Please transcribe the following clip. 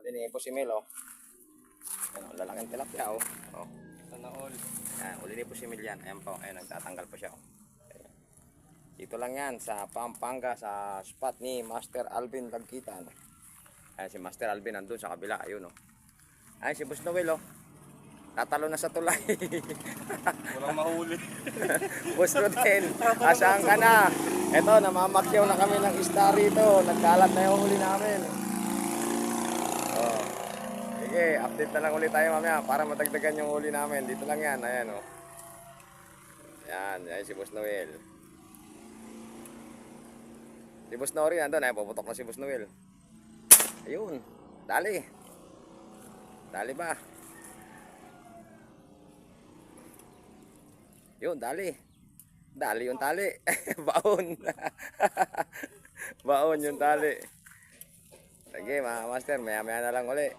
huli ni Pusimil, oh. Ayan, lalaking tilapia, oh. Oh. Sana all. Ayan, huli ni Pusimil yan. Ayan po, ayan, nagtatanggal po siya, oh. Ayan. Dito lang yan, sa Pampanga, sa spot ni Master Alvin Lagkitan. Ayan, si Master Alvin nandun sa kabila, ayun, oh. Ayan, si Boss Noel, oh. Tatalo na sa tulay. Walang mahuli. Boss Rodel, asaan ka na? Eto, namamakyaw na kami ng isda rito. Nagkalat na yung huli namin. Oh. Sige, update na lang ulit tayo mamaya para madagdagan yung huli namin. Dito lang yan, ayan, oh. Ayan, ayan si Boss Noel. Si Boss Nori nandun, ayan, puputok na si Boss Noel. Ayun, dali. Dali ba? Yun, dali. Dali yung tali. Baon. Baon yung tali. Sige, mga master, maya-maya na lang uli.